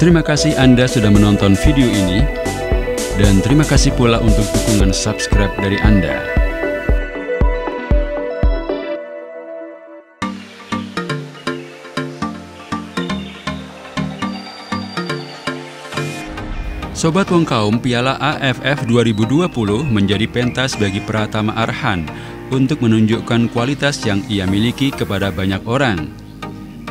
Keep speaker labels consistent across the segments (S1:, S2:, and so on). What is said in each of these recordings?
S1: Terima kasih Anda sudah menonton video ini, dan terima kasih pula untuk dukungan subscribe dari Anda. Sobat Wong Kaum, Piala AFF 2020 menjadi pentas bagi Pratama Arhan untuk menunjukkan kualitas yang ia miliki kepada banyak orang.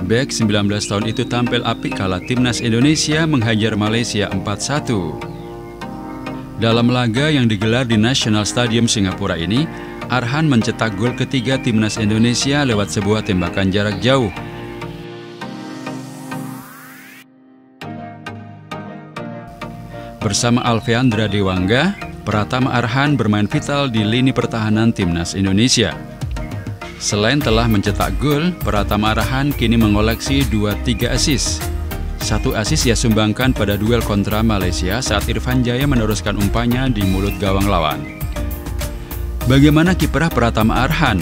S1: Bek 19 tahun itu tampil apik kala timnas Indonesia menghajar Malaysia 4-1. Dalam laga yang digelar di National Stadium Singapura ini, Arhan mencetak gol ketiga timnas Indonesia lewat sebuah tembakan jarak jauh. Bersama Alfeandra Dewangga, Pratama Arhan bermain vital di lini pertahanan timnas Indonesia. Selain telah mencetak gol, Pratama Arhan kini mengoleksi 2-3 assist. 1 assist ia sumbangkan pada duel kontra Malaysia saat Irfan Jaya meneruskan umpannya di mulut gawang lawan. Bagaimana kiprah Pratama Arhan,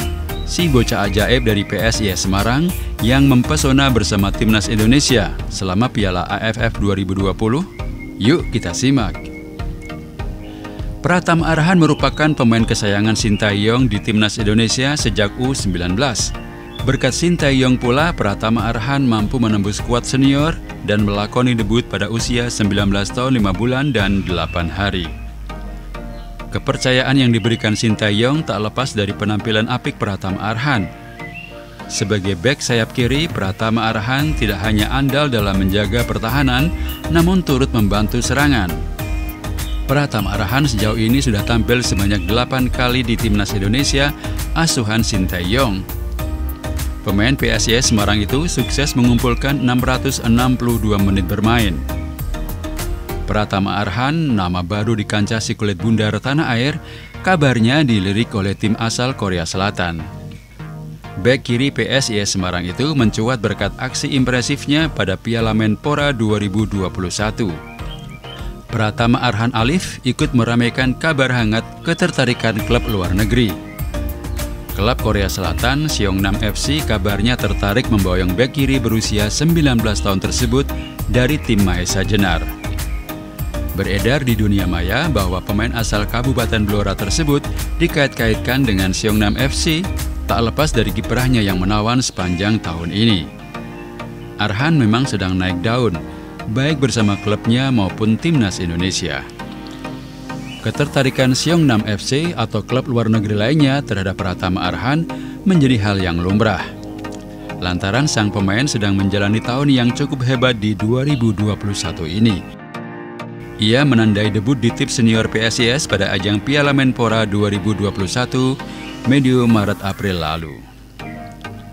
S1: si bocah ajaib dari PSIS Semarang yang mempesona bersama timnas Indonesia selama Piala AFF 2020? Yuk kita simak. Pratama Arhan merupakan pemain kesayangan Sintayong di timnas Indonesia sejak U19. Berkat Sintayong pula, Pratama Arhan mampu menembus skuad senior dan melakoni debut pada usia 19 tahun 5 bulan dan 8 hari. Kepercayaan yang diberikan Sintayong tak lepas dari penampilan apik Pratama Arhan. Sebagai bek sayap kiri, Pratama Arhan tidak hanya andal dalam menjaga pertahanan, namun turut membantu serangan. Pratama Arhan sejauh ini sudah tampil sebanyak 8 kali di timnas Indonesia asuhan Sintayong. Pemain PSIS Semarang itu sukses mengumpulkan 662 menit bermain. Pratama Arhan, nama baru di kancah si kulit bundar tanah air, kabarnya dilirik oleh tim asal Korea Selatan. Bek kiri PSIS Semarang itu mencuat berkat aksi impresifnya pada Piala Menpora 2021. Pratama Arhan Alif ikut meramaikan kabar hangat ketertarikan klub luar negeri. Klub Korea Selatan, Seongnam FC, kabarnya tertarik memboyong bek kiri berusia 19 tahun tersebut dari tim Mahesa Jenar. Beredar di dunia maya bahwa pemain asal Kabupaten Blora tersebut dikait-kaitkan dengan Seongnam FC, tak lepas dari kiprahnya yang menawan sepanjang tahun ini. Arhan memang sedang naik daun, baik bersama klubnya maupun timnas Indonesia. Ketertarikan Seongnam FC atau klub luar negeri lainnya terhadap Pratama Arhan menjadi hal yang lumrah. Lantaran sang pemain sedang menjalani tahun yang cukup hebat di 2021 ini. Ia menandai debut di tim senior PSIS pada ajang Piala Menpora 2021 medio Maret-April lalu.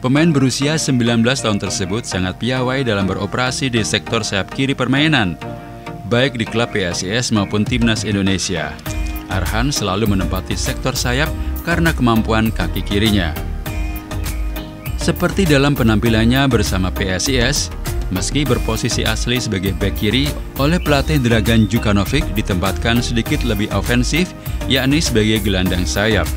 S1: Pemain berusia 19 tahun tersebut sangat piawai dalam beroperasi di sektor sayap kiri permainan, baik di klub PSIS maupun timnas Indonesia. Arhan selalu menempati sektor sayap karena kemampuan kaki kirinya. Seperti dalam penampilannya bersama PSIS, meski berposisi asli sebagai bek kiri, oleh pelatih Dragan Djukanovic ditempatkan sedikit lebih ofensif, yakni sebagai gelandang sayap.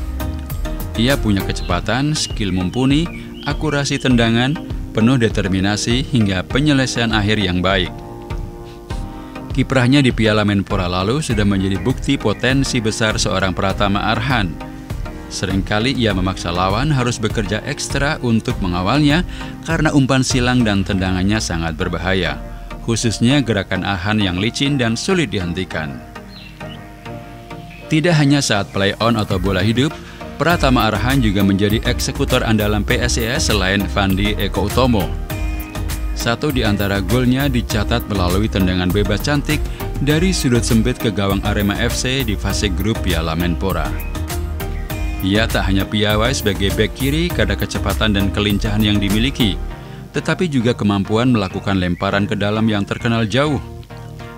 S1: Ia punya kecepatan, skill mumpuni, akurasi tendangan, penuh determinasi hingga penyelesaian akhir yang baik. Kiprahnya di Piala Menpora lalu sudah menjadi bukti potensi besar seorang Pratama Arhan. Seringkali ia memaksa lawan harus bekerja ekstra untuk mengawalnya karena umpan silang dan tendangannya sangat berbahaya, khususnya gerakan Arhan yang licin dan sulit dihentikan. Tidak hanya saat play on atau bola hidup, Pratama Arhan juga menjadi eksekutor andalan PSIS selain Fandi Eko Utomo. Satu di antara golnya dicatat melalui tendangan bebas cantik dari sudut sempit ke gawang Arema FC di fase grup Piala Menpora. Ia tak hanya piawai sebagai bek kiri karena kecepatan dan kelincahan yang dimiliki, tetapi juga kemampuan melakukan lemparan ke dalam yang terkenal jauh.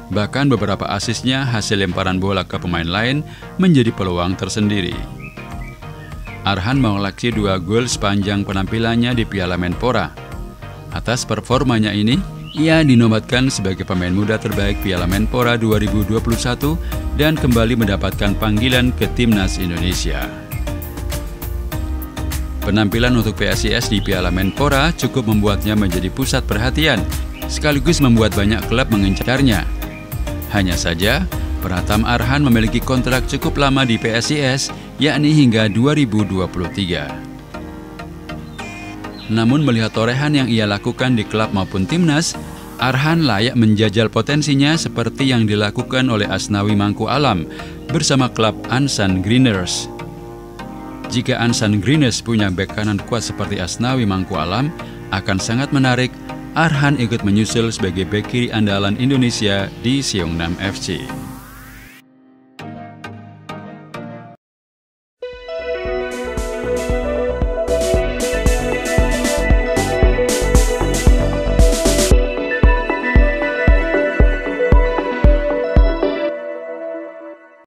S1: Bahkan beberapa asisnya hasil lemparan bola ke pemain lain menjadi peluang tersendiri. Arhan mengoleksi 2 gol sepanjang penampilannya di Piala Menpora. Atas performanya ini, ia dinobatkan sebagai pemain muda terbaik Piala Menpora 2021 dan kembali mendapatkan panggilan ke timnas Indonesia. Penampilan untuk PSIS di Piala Menpora cukup membuatnya menjadi pusat perhatian, sekaligus membuat banyak klub mengincarnya. Hanya saja, Pratama Arhan memiliki kontrak cukup lama di PSIS, yakni hingga 2023. Namun melihat torehan yang ia lakukan di klub maupun timnas, Arhan layak menjajal potensinya seperti yang dilakukan oleh Asnawi Mangku Alam bersama klub Ansan Greeners. Jika Ansan Greeners punya bek kanan kuat seperti Asnawi Mangku Alam, akan sangat menarik Arhan ikut menyusul sebagai bek kiri andalan Indonesia di Seongnam FC.